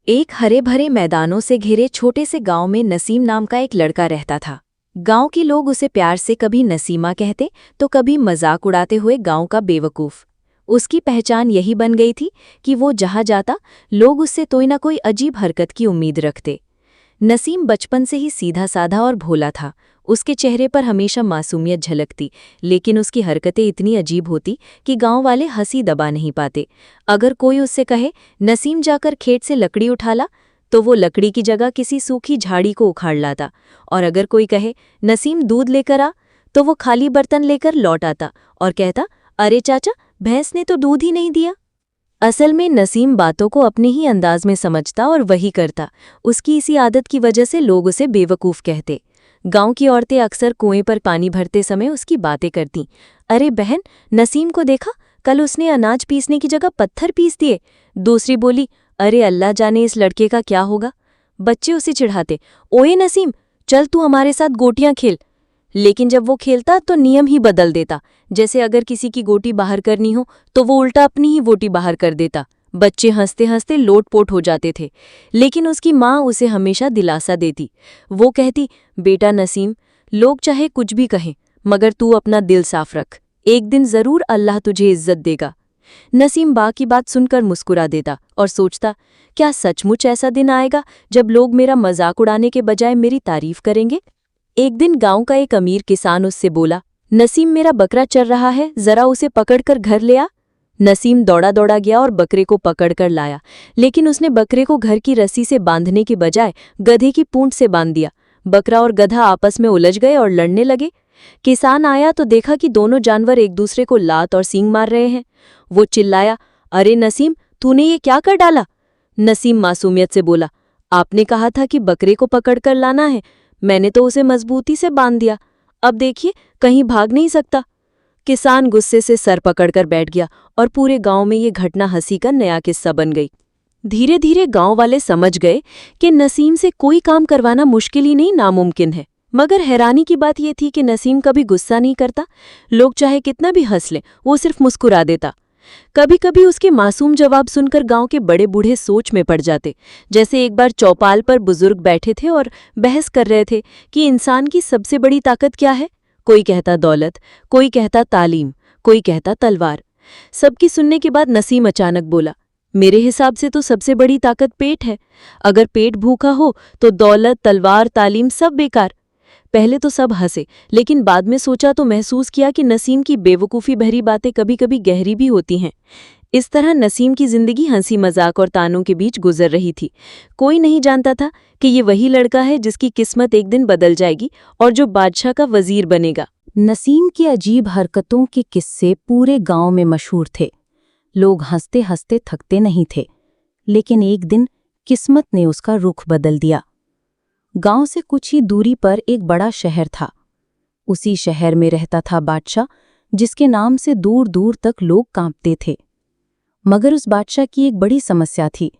एक हरे भरे मैदानों से घिरे छोटे से गांव में नसीम नाम का एक लड़का रहता था। गांव के लोग उसे प्यार से कभी नसीमा कहते तो कभी मजाक उड़ाते हुए गांव का बेवकूफ। उसकी पहचान यही बन गई थी कि वो जहां जाता लोग उससे कोई न कोई अजीब हरकत की उम्मीद रखते। नसीम बचपन से ही सीधा साधा और भोला था। उसके चेहरे पर हमेशा मासूमियत झलकती, लेकिन उसकी हरकतें इतनी अजीब होती कि गांव वाले हंसी दबा नहीं पाते। अगर कोई उससे कहे, नसीम जाकर खेत से लकड़ी उठा ला, तो वो लकड़ी की जगह किसी सूखी झाड़ी को उखाड़ लाता। और अगर कोई कहे, नसीम दूध लेकर आ, तो वो खाली बर्तन लेकर लौट आता और कहता, अरे चाचा, भैंस ने तो दूध ही नहीं दिया। असल में नसीम बातों को अपने ही अंदाज में समझता और वही करता। उसकी इसी आदत की वजह से लोग उसे बेवकूफ़ कहते। गांव की औरतें अक्सर कुएं पर पानी भरते समय उसकी बातें करतीं। अरे बहन, नसीम को देखा, कल उसने अनाज पीसने की जगह पत्थर पीस दिए। दूसरी बोली, अरे अल्लाह जाने इस लड़के का क्या होगा। बच्चे उसे चिढ़ाते, ओए नसीम, चल तू हमारे साथ गोटियां खेल। लेकिन जब वो खेलता तो नियम ही बदल देता। जैसे अगर किसी की गोटी बाहर करनी हो तो वो उल्टा अपनी ही गोटी बाहर कर देता। बच्चे हंसते हंसते लोटपोट हो जाते थे, लेकिन उसकी माँ उसे हमेशा दिलासा देती। वो कहती, बेटा नसीम, लोग चाहे कुछ भी कहें, मगर तू अपना दिल साफ रख, एक दिन जरूर अल्लाह तुझे इज्जत देगा। नसीम बा की बात सुनकर मुस्कुरा देता और सोचता, क्या सचमुच ऐसा दिन आएगा जब लोग मेरा मजाक उड़ाने के बजाय मेरी तारीफ करेंगे। एक दिन गांव का एक अमीर किसान उससे बोला, नसीम, मेरा बकरा चर रहा है, जरा उसे पकड़कर घर ले आ। नसीम दौड़ा दौड़ा गया और बकरे को पकड़कर लाया, लेकिन उसने बकरे को घर की रस्सी से बांधने की बजाय गधे की पूंछ से बांध दिया। बकरा और गधा आपस में उलझ गए और लड़ने लगे। किसान आया तो देखा कि दोनों जानवर एक दूसरे को लात और सींग मार रहे हैं। वो चिल्लाया, अरे नसीम, तूने ये क्या कर डाला। नसीम मासूमियत से बोला, आपने कहा था कि बकरे को पकड़कर लाना है, मैंने तो उसे मजबूती से बांध दिया, अब देखिए कहीं भाग नहीं सकता। किसान गुस्से से सर पकड़कर बैठ गया और पूरे गांव में ये घटना हंसी का नया किस्सा बन गई। धीरे धीरे गांव वाले समझ गए कि नसीम से कोई काम करवाना मुश्किल ही नहीं, नामुमकिन है। मगर हैरानी की बात यह थी कि नसीम कभी गुस्सा नहीं करता। लोग चाहे कितना भी हंस लें, वो सिर्फ मुस्कुरा देता। कभी कभी उसके मासूम जवाब सुनकर गांव के बड़े बूढ़े सोच में पड़ जाते। जैसे एक बार चौपाल पर बुजुर्ग बैठे थे और बहस कर रहे थे कि इंसान की सबसे बड़ी ताकत क्या है। कोई कहता दौलत, कोई कहता तालीम, कोई कहता तलवार। सबकी सुनने के बाद नसीम अचानक बोला, मेरे हिसाब से तो सबसे बड़ी ताकत पेट है। अगर पेट भूखा हो तो दौलत, तलवार, तालीम सब बेकार। पहले तो सब हंसे, लेकिन बाद में सोचा तो महसूस किया कि नसीम की बेवकूफ़ी भरी बातें कभी कभी गहरी भी होती हैं। इस तरह नसीम की जिंदगी हंसी मजाक और तानों के बीच गुजर रही थी। कोई नहीं जानता था कि ये वही लड़का है जिसकी किस्मत एक दिन बदल जाएगी और जो बादशाह का वजीर बनेगा। नसीम की अजीब हरकतों के किस्से पूरे गांव में मशहूर थे। लोग हंसते हंसते थकते नहीं थे। लेकिन एक दिन किस्मत ने उसका रुख बदल दिया। गांव से कुछ ही दूरी पर एक बड़ा शहर था। उसी शहर में रहता था बादशाह, जिसके नाम से दूर दूर तक लोग कांपते थे। मगर उस बादशाह की एक बड़ी समस्या थी।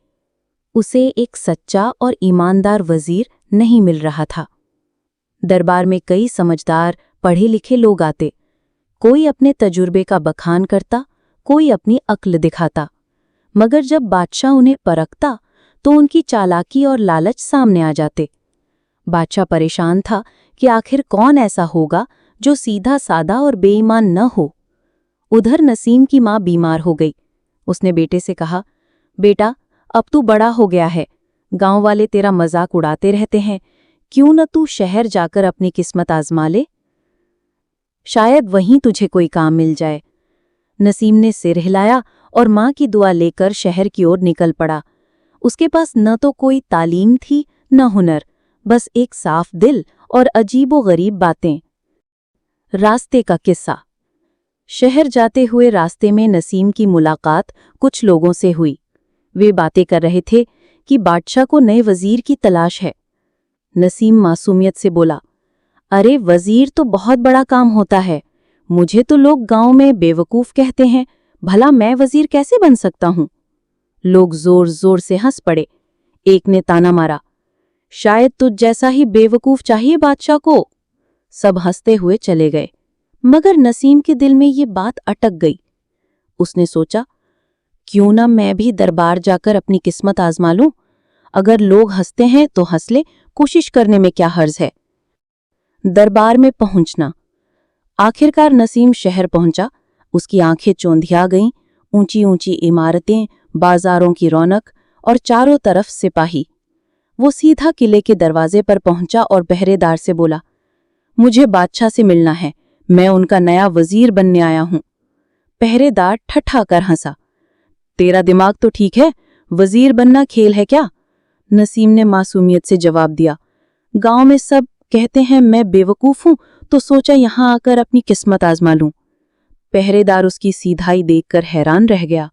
उसे एक सच्चा और ईमानदार वजीर नहीं मिल रहा था। दरबार में कई समझदार पढ़े लिखे लोग आते। कोई अपने तजुर्बे का बखान करता, कोई अपनी अक्ल दिखाता। मगर जब बादशाह उन्हें परखता तो उनकी चालाकी और लालच सामने आ जाते। बादशाह परेशान था कि आखिर कौन ऐसा होगा जो सीधा सादा और बेईमान न हो। उधर नसीम की माँ बीमार हो गई। उसने बेटे से कहा, बेटा, अब तू बड़ा हो गया है, गांव वाले तेरा मजाक उड़ाते रहते हैं, क्यों न तू शहर जाकर अपनी किस्मत आजमा ले, शायद वहीं तुझे कोई काम मिल जाए। नसीम ने सिर हिलाया और माँ की दुआ लेकर शहर की ओर निकल पड़ा। उसके पास न तो कोई तालीम थी न हुनर, बस एक साफ दिल और अजीबो-गरीब बातें। रास्ते का किस्सा। शहर जाते हुए रास्ते में नसीम की मुलाकात कुछ लोगों से हुई। वे बातें कर रहे थे कि बादशाह को नए वजीर की तलाश है। नसीम मासूमियत से बोला, अरे वजीर तो बहुत बड़ा काम होता है, मुझे तो लोग गांव में बेवकूफ़ कहते हैं, भला मैं वजीर कैसे बन सकता हूं। लोग जोर जोर से हंस पड़े। एक ने ताना मारा, शायद तुझ जैसा ही बेवकूफ़ चाहिए बादशाह को। सब हंसते हुए चले गए। मगर नसीम के दिल में ये बात अटक गई। उसने सोचा, क्यों ना मैं भी दरबार जाकर अपनी किस्मत आजमा लूं। अगर लोग हंसते हैं तो हंस ले, कोशिश करने में क्या हर्ज है। दरबार में पहुंचना। आखिरकार नसीम शहर पहुंचा। उसकी आंखें चौंधिया गईं। ऊंची ऊंची इमारतें, बाजारों की रौनक और चारों तरफ सिपाही। वो सीधा किले के दरवाजे पर पहुंचा और पहरेदार से बोला, मुझे बादशाह से मिलना है, मैं उनका नया वजीर बनने आया हूं। पहरेदार ठट्ठा कर हंसा, तेरा दिमाग तो ठीक है, वजीर बनना खेल है क्या? नसीम ने मासूमियत से जवाब दिया, गांव में सब कहते हैं मैं बेवकूफ हूं, तो सोचा यहां आकर अपनी किस्मत आजमा लूं। पहरेदार उसकी सीधाई देखकर हैरान रह गया।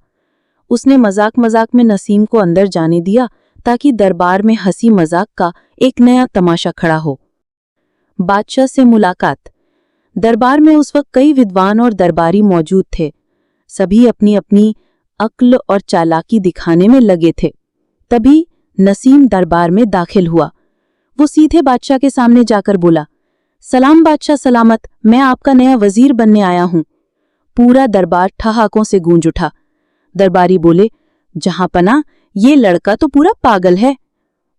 उसने मजाक मजाक में नसीम को अंदर जाने दिया ताकि दरबार में हंसी मजाक का एक नया तमाशा खड़ा हो। बादशाह से मुलाकात। दरबार में उस वक्त कई विद्वान और दरबारी मौजूद थे। सभी अपनी अपनी अक्ल और चालाकी दिखाने में लगे थे। तभी नसीम दरबार में दाखिल हुआ। वो सीधे बादशाह के सामने जाकर बोला, सलाम बादशाह सलामत, मैं आपका नया वजीर बनने आया हूं। पूरा दरबार ठहाकों से गूंज उठा। दरबारी बोले, जहां पना, ये लड़का तो पूरा पागल है।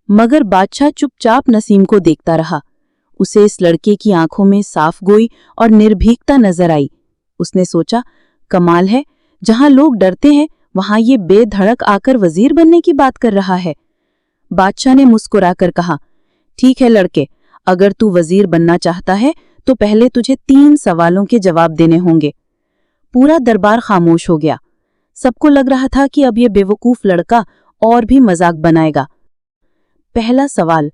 मगर बादशाह चुपचाप नसीम को देखता रहा। उसे इस लड़के की आंखों में साफ गोई और निर्भीकता नजर आई। उसने सोचा, कमाल है, जहां लोग डरते हैं वहां ये बेधड़क आकर वजीर बनने की बात कर रहा है। बादशाह ने मुस्कुराकर कहा, ठीक है लड़के, अगर तू वजीर बनना चाहता है तो पहले तुझे 3 सवालों के जवाब देने होंगे। पूरा दरबार खामोश हो गया। सबको लग रहा था कि अब ये बेवकूफ लड़का और भी मजाक बनाएगा। पहला सवाल,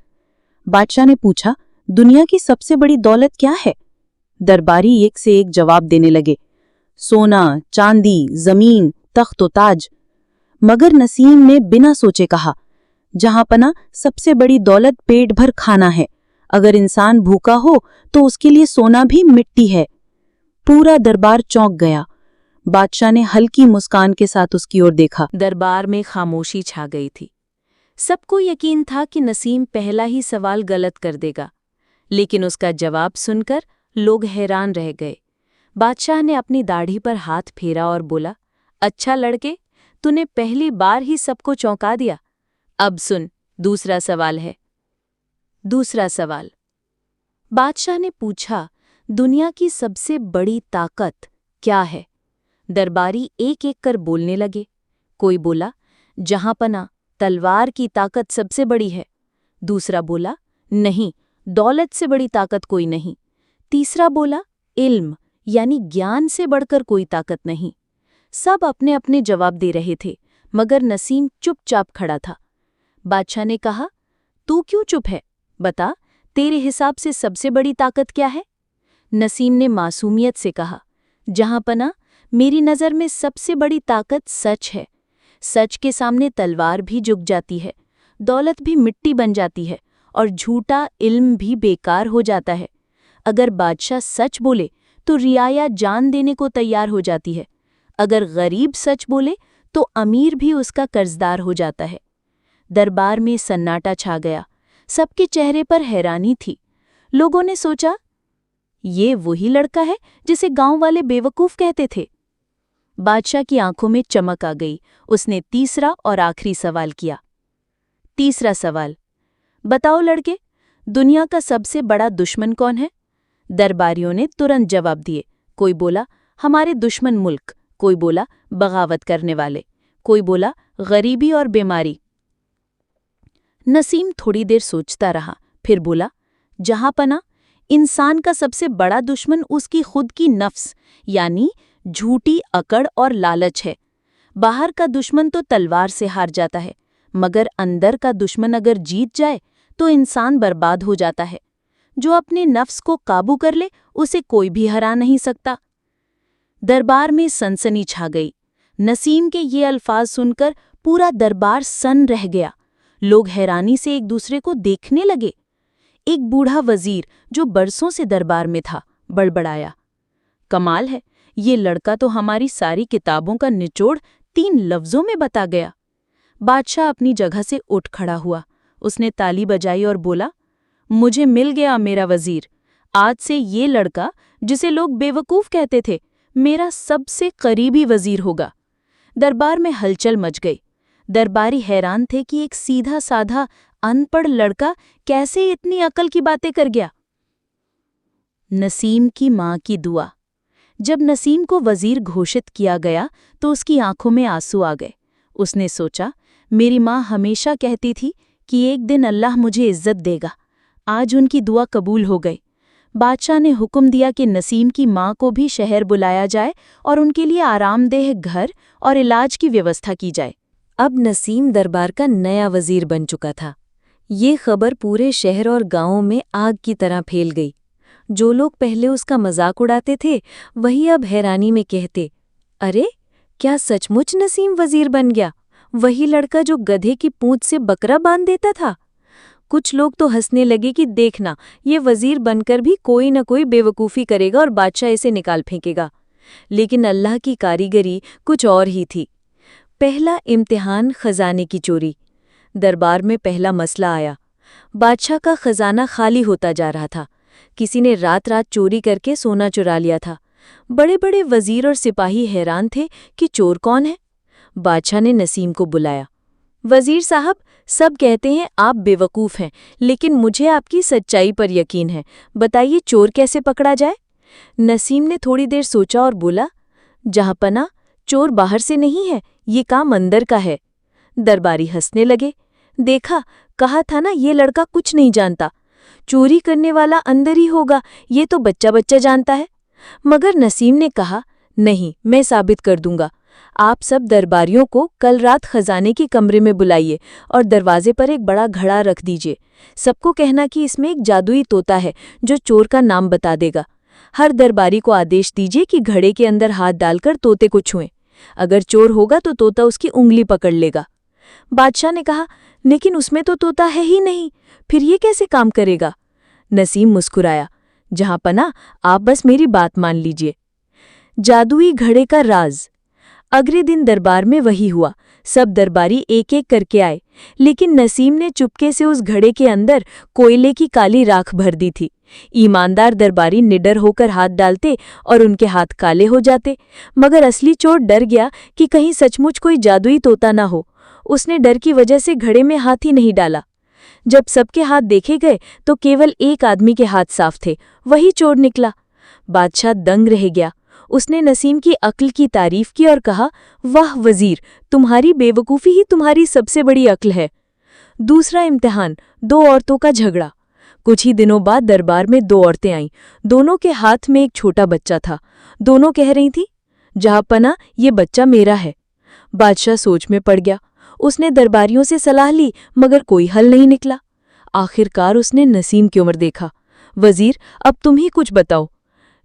बादशाह ने पूछा, दुनिया की सबसे बड़ी दौलत क्या है? दरबारी एक से एक जवाब देने लगे, सोना, चांदी, जमीन, तख्त व ताज। मगर नसीम ने बिना सोचे कहा, जहां पना, सबसे बड़ी दौलत पेट भर खाना है। अगर इंसान भूखा हो तो उसके लिए सोना भी मिट्टी है। पूरा दरबार चौंक गया। बादशाह ने हल्की मुस्कान के साथ उसकी ओर देखा। दरबार में खामोशी छा गई थी। सबको यकीन था कि नसीम पहला ही सवाल गलत कर देगा, लेकिन उसका जवाब सुनकर लोग हैरान रह गए। बादशाह ने अपनी दाढ़ी पर हाथ फेरा और बोला, अच्छा लड़के, तूने पहली बार ही सबको चौंका दिया। अब सुन, दूसरा सवाल है। दूसरा सवाल, बादशाह ने पूछा, दुनिया की सबसे बड़ी ताकत क्या है? दरबारी एक एक कर बोलने लगे। कोई बोला, जहांपना, तलवार की ताकत सबसे बड़ी है। दूसरा बोला, नहीं, दौलत से बड़ी ताकत कोई नहीं। तीसरा बोला, इल्म यानी ज्ञान से बढ़कर कोई ताकत नहीं। सब अपने अपने जवाब दे रहे थे, मगर नसीम चुपचाप खड़ा था। बादशाह ने कहा, तू क्यों चुप है? बता, तेरे हिसाब से सबसे बड़ी ताकत क्या है? नसीम ने मासूमियत से कहा, जहांपना, मेरी नज़र में सबसे बड़ी ताकत सच है। सच के सामने तलवार भी झुक जाती है, दौलत भी मिट्टी बन जाती है और झूठा इल्म भी बेकार हो जाता है। अगर बादशाह सच बोले तो रियाया जान देने को तैयार हो जाती है। अगर गरीब सच बोले तो अमीर भी उसका कर्जदार हो जाता है। दरबार में सन्नाटा छा गया। सबके चेहरे पर हैरानी थी। लोगों ने सोचा, ये वही लड़का है जिसे गांव वाले बेवकूफ कहते थे। बादशाह की आंखों में चमक आ गई। उसने तीसरा और आखिरी सवाल किया। तीसरा सवाल, बताओ लड़के, दुनिया का सबसे बड़ा दुश्मन कौन है? दरबारियों ने तुरंत जवाब दिए। कोई बोला, हमारे दुश्मन मुल्क। कोई बोला, बगावत करने वाले। कोई बोला, गरीबी और बीमारी। नसीम थोड़ी देर सोचता रहा, फिर बोला, जहांपना, इंसान का सबसे बड़ा दुश्मन उसकी खुद की नफ्स यानी झूठी अकड़ और लालच है। बाहर का दुश्मन तो तलवार से हार जाता है, मगर अंदर का दुश्मन अगर जीत जाए तो इंसान बर्बाद हो जाता है। जो अपने नफ्स को काबू कर ले उसे कोई भी हरा नहीं सकता। दरबार में सनसनी छा गई। नसीम के ये अल्फाज सुनकर पूरा दरबार सन्न रह गया। लोग हैरानी से एक दूसरे को देखने लगे। एक बूढ़ा वजीर जो बरसों से दरबार में था बड़बड़ाया, कमाल है, ये लड़का तो हमारी सारी किताबों का निचोड़ 3 लफ्जों में बता गया। बादशाह अपनी जगह से उठ खड़ा हुआ। उसने ताली बजाई और बोला, मुझे मिल गया मेरा वजीर। आज से ये लड़का, जिसे लोग बेवकूफ कहते थे, मेरा सबसे करीबी वजीर होगा। दरबार में हलचल मच गई। दरबारी हैरान थे कि एक सीधा साधा अनपढ़ लड़का कैसे इतनी अकल की बातें कर गया। नसीम की मां की दुआ। जब नसीम को वजीर घोषित किया गया तो उसकी आंखों में आंसू आ गए। उसने सोचा, मेरी मां हमेशा कहती थी कि एक दिन अल्लाह मुझे इज्जत देगा। आज उनकी दुआ कबूल हो गई। बादशाह ने हुक्म दिया कि नसीम की मां को भी शहर बुलाया जाए और उनके लिए आरामदेह घर और इलाज की व्यवस्था की जाए। अब नसीम दरबार का नया वजीर बन चुका था। ये खबर पूरे शहर और गांवों में आग की तरह फैल गई। जो लोग पहले उसका मजाक उड़ाते थे वही अब हैरानी में कहते, अरे क्या सचमुच नसीम वजीर बन गया? वही लड़का जो गधे की पूंछ से बकरा बांध देता था। कुछ लोग तो हंसने लगे कि देखना, ये वजीर बनकर भी कोई न कोई बेवकूफ़ी करेगा और बादशाह इसे निकाल फेंकेगा। लेकिन अल्लाह की कारीगरी कुछ और ही थी। पहला इम्तिहान खजाने की चोरी। दरबार में पहला मसला आया। बादशाह का खजाना खाली होता जा रहा था। किसी ने रात रात चोरी करके सोना चुरा लिया था। बड़े बड़े वजीर और सिपाही हैरान थे कि चोर कौन है। बादशाह ने नसीम को बुलाया। वजीर साहब, सब कहते हैं आप बेवकूफ़ हैं, लेकिन मुझे आपकी सच्चाई पर यकीन है। बताइए चोर कैसे पकड़ा जाए? नसीम ने थोड़ी देर सोचा और बोला, जहाँपना, चोर बाहर से नहीं है, ये काम अंदर का है। दरबारी हंसने लगे। देखा, कहा था ना, ये लड़का कुछ नहीं जानता। चोरी करने वाला अंदर ही होगा, ये तो बच्चा बच्चा जानता है। मगर नसीम ने कहा, नहीं, मैं साबित कर दूंगा। आप सब दरबारियों को कल रात खजाने के कमरे में बुलाइए और दरवाजे पर एक बड़ा घड़ा रख दीजिए। सबको कहना कि इसमें एक जादुई तोता है जो चोर का नाम बता देगा। हर दरबारी को आदेश दीजिए कि घड़े के अंदर हाथ डालकर तोते को छुएं। अगर चोर होगा तो तोता उसकी उंगली पकड़ लेगा। बादशाह ने कहा, लेकिन उसमें तो तोता है ही नहीं, फिर ये कैसे काम करेगा? नसीम मुस्कुराया, जहाँपना, आप बस मेरी बात मान लीजिए। जादुई घड़े का राज। अगले दिन दरबार में वही हुआ। सब दरबारी एक एक करके आए, लेकिन नसीम ने चुपके से उस घड़े के अंदर कोयले की काली राख भर दी थी। ईमानदार दरबारी निडर होकर हाथ डालते और उनके हाथ काले हो जाते। मगर असली चोर डर गया कि कहीं सचमुच कोई जादुई तोता ना हो। उसने डर की वजह से घड़े में हाथ ही नहीं डाला। जब सबके हाथ देखे गए तो केवल एक आदमी के हाथ साफ थे, वही चोर निकला। बादशाह दंग रह गया। उसने नसीम की अक्ल की तारीफ की और कहा, वाह वजीर, तुम्हारी बेवकूफ़ी ही तुम्हारी सबसे बड़ी अक्ल है। दूसरा इम्तिहान, दो औरतों का झगड़ा। कुछ ही दिनों बाद दरबार में दो औरतें आईं। दोनों के हाथ में एक छोटा बच्चा था। दोनों कह रही थी, जहाँपना, ये बच्चा मेरा है। बादशाह सोच में पड़ गया। उसने दरबारियों से सलाह ली, मगर कोई हल नहीं निकला। आखिरकार उसने नसीम की उम्र देखा। वजीर, अब तुम ही कुछ बताओ।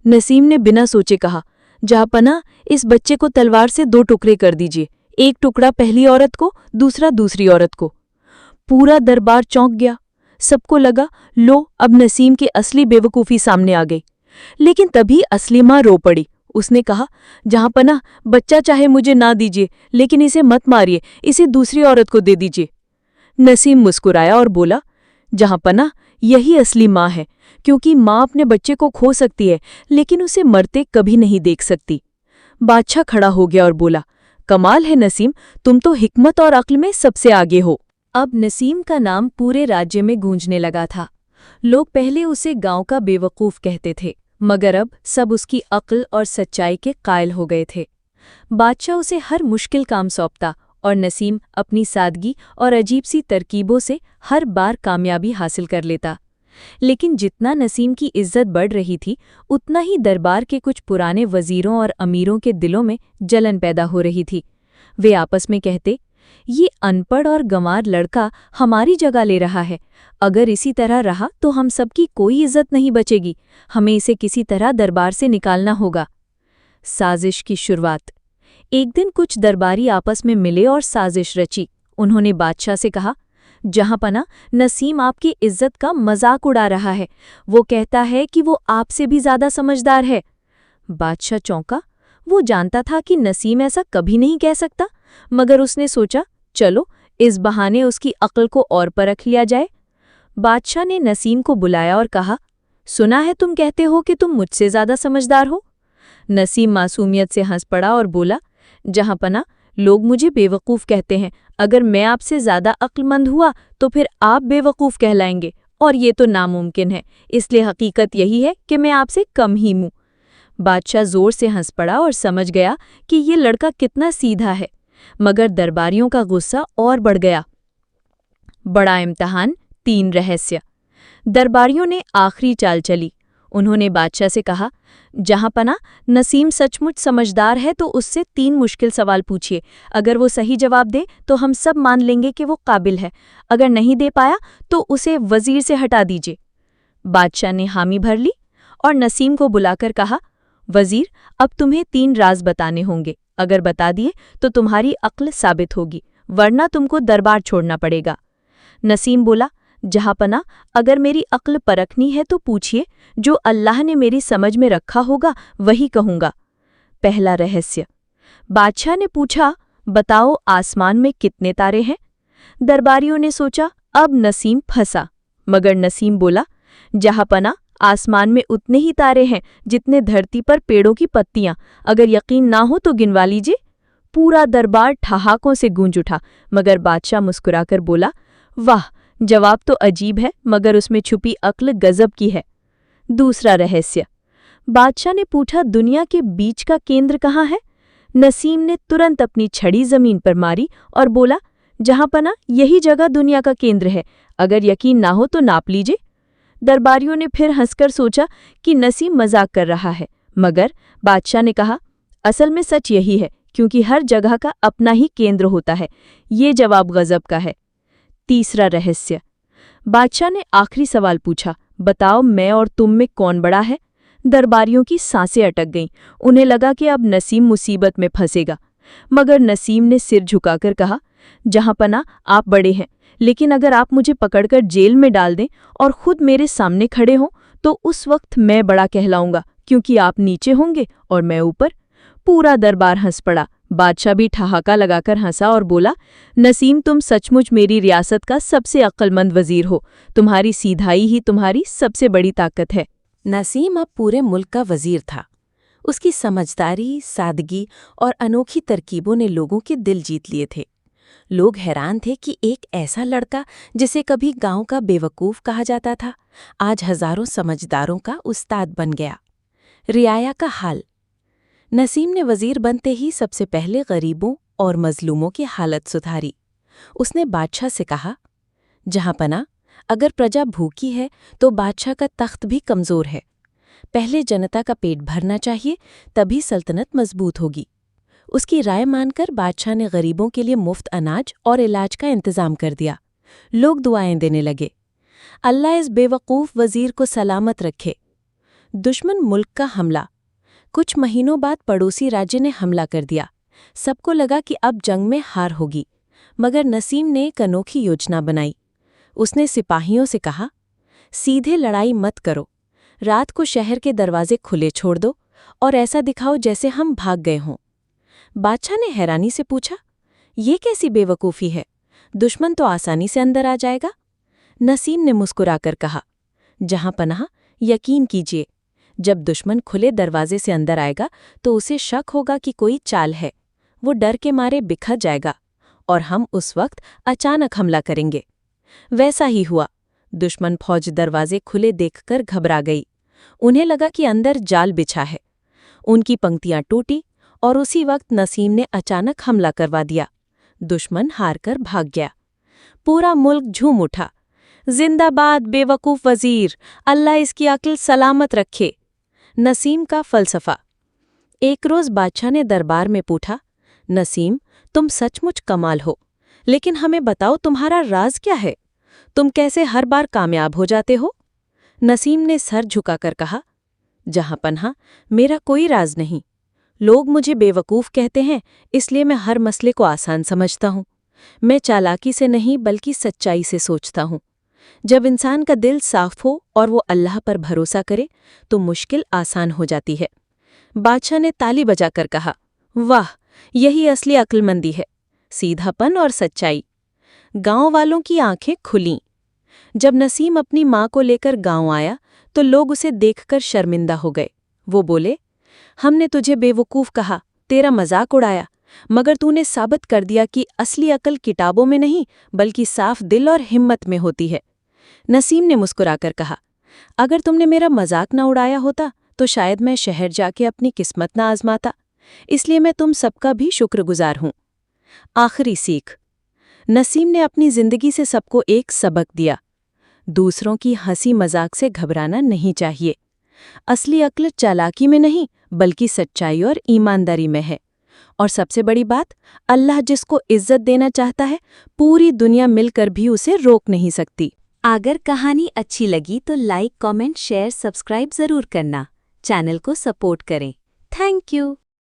नसीम ने बिना सोचे कहा, जहाँपना, इस बच्चे को तलवार से दो टुकड़े कर दीजिए। एक टुकड़ा पहली औरत को, दूसरा दूसरी औरत को। पूरा दरबार चौंक गया। सबको लगा, लो, अब नसीम की असली बेवकूफ़ी सामने आ गई। लेकिन तभी असली माँ रो पड़ी। उसने कहा, जहाँपना, बच्चा चाहे मुझे ना दीजिए, लेकिन इसे मत मारिए, इसे दूसरी औरत को दे दीजिए। नसीम मुस्कुराया और बोला, जहाँपना, यही असली माँ है, क्योंकि माँ अपने बच्चे को खो सकती है, लेकिन उसे मरते कभी नहीं देख सकती। बादशाह खड़ा हो गया और बोला, कमाल है नसीम, तुम तो हिकमत और अक्ल में सबसे आगे हो। अब नसीम का नाम पूरे राज्य में गूंजने लगा था। लोग पहले उसे गांव का बेवकूफ़ कहते थे, मगर अब सब उसकी अक्ल और सच्चाई के कायल हो गए थे। बादशाह उसे हर मुश्किल काम सौंपता और नसीम अपनी सादगी और अजीब सी तरकीबों से हर बार कामयाबी हासिल कर लेता। लेकिन जितना नसीम की इज्जत बढ़ रही थी, उतना ही दरबार के कुछ पुराने वजीरों और अमीरों के दिलों में जलन पैदा हो रही थी। वे आपस में कहते, ये अनपढ़ और गंवार लड़का हमारी जगह ले रहा है। अगर इसी तरह रहा तो हम सबकी कोई इज्जत नहीं बचेगी। हमें इसे किसी तरह दरबार से निकालना होगा। साजिश की शुरुआत। एक दिन कुछ दरबारी आपस में मिले और साजिश रची। उन्होंने बादशाह से कहा, जहाँपना, नसीम आपकी इज्जत का मजाक उड़ा रहा है। वो कहता है कि वो आपसे भी ज्यादा समझदार है। बादशाह चौंका। वो जानता था कि नसीम ऐसा कभी नहीं कह सकता, मगर उसने सोचा, चलो इस बहाने उसकी अक्ल को और परख लिया जाए। बादशाह ने नसीम को बुलाया और कहा, सुना है तुम कहते हो कि तुम मुझसे ज्यादा समझदार हो। नसीम मासूमियत से हंस पड़ा और बोला, जहाँपना, लोग मुझे बेवकूफ़ कहते हैं। अगर मैं आपसे ज़्यादा अक्लमंद हुआ तो फिर आप बेवकूफ़ कहलाएंगे, और ये तो नामुमकिन है। इसलिए हकीकत यही है कि मैं आपसे कम ही हूँ। बादशाह जोर से हंस पड़ा और समझ गया कि ये लड़का कितना सीधा है। मगर दरबारियों का गुस्सा और बढ़ गया। बड़ा इम्तिहान, 3 रहस्य। दरबारियों ने आखिरी चाल चली। उन्होंने बादशाह से कहा, जहांपना, नसीम सचमुच समझदार है तो उससे 3 मुश्किल सवाल पूछिए। अगर वो सही जवाब दे तो हम सब मान लेंगे कि वो काबिल है। अगर नहीं दे पाया तो उसे वजीर से हटा दीजिए। बादशाह ने हामी भर ली और नसीम को बुलाकर कहा, वजीर, अब तुम्हें 3 राज बताने होंगे। अगर बता दिए तो तुम्हारी अक्ल साबित होगी, वरना तुमको दरबार छोड़ना पड़ेगा। नसीम बोला, जहांपना, अगर मेरी अक्ल परखनी है तो पूछिए। जो अल्लाह ने मेरी समझ में रखा होगा वही कहूंगा। पहला रहस्य। बादशाह ने पूछा, बताओ आसमान में कितने तारे हैं? दरबारियों ने सोचा, अब नसीम फंसा। मगर नसीम बोला, जहांपना, आसमान में उतने ही तारे हैं जितने धरती पर पेड़ों की पत्तियां। अगर यकीन ना हो तो गिनवा लीजिए। पूरा दरबार ठहाकों से गूंज उठा, मगर बादशाह मुस्कुराकर बोला, वाह, जवाब तो अजीब है, मगर उसमें छुपी अक्ल गजब की है। दूसरा रहस्य। बादशाह ने पूछा, दुनिया के बीच का केंद्र कहाँ है? नसीम ने तुरंत अपनी छड़ी जमीन पर मारी और बोला, जहांपना, यही जगह दुनिया का केंद्र है। अगर यकीन ना हो तो नाप लीजिए। दरबारियों ने फिर हंसकर सोचा कि नसीम मजाक कर रहा है, मगर बादशाह ने कहा, असल में सच यही है, क्योंकि हर जगह का अपना ही केंद्र होता है। ये जवाब गजब का है। तीसरा रहस्य। बादशाह ने आखिरी सवाल पूछा, बताओ मैं और तुम में कौन बड़ा है? दरबारियों की सांसें अटक गईं। उन्हें लगा कि अब नसीम मुसीबत में फंसेगा। मगर नसीम ने सिर झुकाकर कहा, जहांपना, आप बड़े हैं, लेकिन अगर आप मुझे पकड़कर जेल में डाल दें और खुद मेरे सामने खड़े हों तो उस वक्त मैं बड़ा कहलाऊंगा, क्योंकि आप नीचे होंगे और मैं ऊपर। पूरा दरबार हंस पड़ा। बादशाह भी ठहाका लगाकर हंसा और बोला, नसीम, तुम सचमुच मेरी रियासत का सबसे अक्लमंद वजीर हो। तुम्हारी सीधाई ही तुम्हारी सबसे बड़ी ताकत है। नसीम अब पूरे मुल्क का वजीर था। उसकी समझदारी, सादगी और अनोखी तरकीबों ने लोगों के दिल जीत लिए थे। लोग हैरान थे कि एक ऐसा लड़का जिसे कभी गांव का बेवकूफ़ कहा जाता था, आज हजारों समझदारों का उस्ताद बन गया। रियाया का हाल। नसीम ने वजीर बनते ही सबसे पहले गरीबों और मजलूमों की हालत सुधारी। उसने बादशाह से कहा, जहांपना, अगर प्रजा भूखी है तो बादशाह का तख्त भी कमज़ोर है। पहले जनता का पेट भरना चाहिए, तभी सल्तनत मजबूत होगी। उसकी राय मानकर बादशाह ने गरीबों के लिए मुफ्त अनाज और इलाज का इंतजाम कर दिया। लोग दुआएं देने लगे, अल्लाह इस बेवकूफ़ वजीर को सलामत रखे। दुश्मन मुल्क का हमला। कुछ महीनों बाद पड़ोसी राज्य ने हमला कर दिया। सबको लगा कि अब जंग में हार होगी, मगर नसीम ने एक अनोखी योजना बनाई। उसने सिपाहियों से कहा, सीधे लड़ाई मत करो, रात को शहर के दरवाजे खुले छोड़ दो और ऐसा दिखाओ जैसे हम भाग गए हों। बादशाह ने हैरानी से पूछा, ये कैसी बेवकूफ़ी है? दुश्मन तो आसानी से अंदर आ जाएगा। नसीम ने मुस्कुराकर कहा, जहांपनाह, यकीन कीजिए, जब दुश्मन खुले दरवाजे से अंदर आएगा तो उसे शक होगा कि कोई चाल है। वो डर के मारे बिखर जाएगा और हम उस वक्त अचानक हमला करेंगे। वैसा ही हुआ। दुश्मन फौज दरवाजे खुले देखकर घबरा गई। उन्हें लगा कि अंदर जाल बिछा है। उनकी पंक्तियां टूटी और उसी वक्त नसीम ने अचानक हमला करवा दिया। दुश्मन हारकर भाग गया। पूरा मुल्क झूम उठा, जिंदाबाद बेवकूफ़ वजीर, अल्लाह इसकी अक्ल सलामत रखे। नसीम का फ़लसफ़ा। एक रोज़ बादशाह ने दरबार में पूछा, नसीम, तुम सचमुच कमाल हो, लेकिन हमें बताओ तुम्हारा राज क्या है? तुम कैसे हर बार कामयाब हो जाते हो? नसीम ने सर झुकाकर कहा, जहांपनाह, मेरा कोई राज नहीं। लोग मुझे बेवकूफ़ कहते हैं, इसलिए मैं हर मसले को आसान समझता हूँ। मैं चालाकी से नहीं बल्कि सच्चाई से सोचता हूँ। जब इंसान का दिल साफ हो और वो अल्लाह पर भरोसा करे तो मुश्किल आसान हो जाती है। बादशाह ने ताली बजाकर कहा, वाह, यही असली अक्लमंदी है, सीधापन और सच्चाई। गांव वालों की आंखें खुलीं। जब नसीम अपनी माँ को लेकर गांव आया तो लोग उसे देखकर शर्मिंदा हो गए। वो बोले, हमने तुझे बेवकूफ़ कहा, तेरा मजाक उड़ाया, मगर तूने साबित कर दिया कि असली अकल किताबों में नहीं बल्कि साफ दिल और हिम्मत में होती है। नसीम ने मुस्कुराकर कहा, अगर तुमने मेरा मजाक न उड़ाया होता तो शायद मैं शहर जाके अपनी किस्मत न आजमाता, इसलिए मैं तुम सबका भी शुक्रगुजार हूं। आखिरी सीख। नसीम ने अपनी जिंदगी से सबको एक सबक दिया। दूसरों की हंसी मजाक से घबराना नहीं चाहिए। असली अक्ल चालाकी में नहीं बल्कि सच्चाई और ईमानदारी में है। और सबसे बड़ी बात, अल्लाह जिसको इज्जत देना चाहता है पूरी दुनिया मिलकर भी उसे रोक नहीं सकती। अगर कहानी अच्छी लगी तो लाइक, कमेंट, शेयर, सब्सक्राइब जरूर करना। चैनल को सपोर्ट करें। Thank you.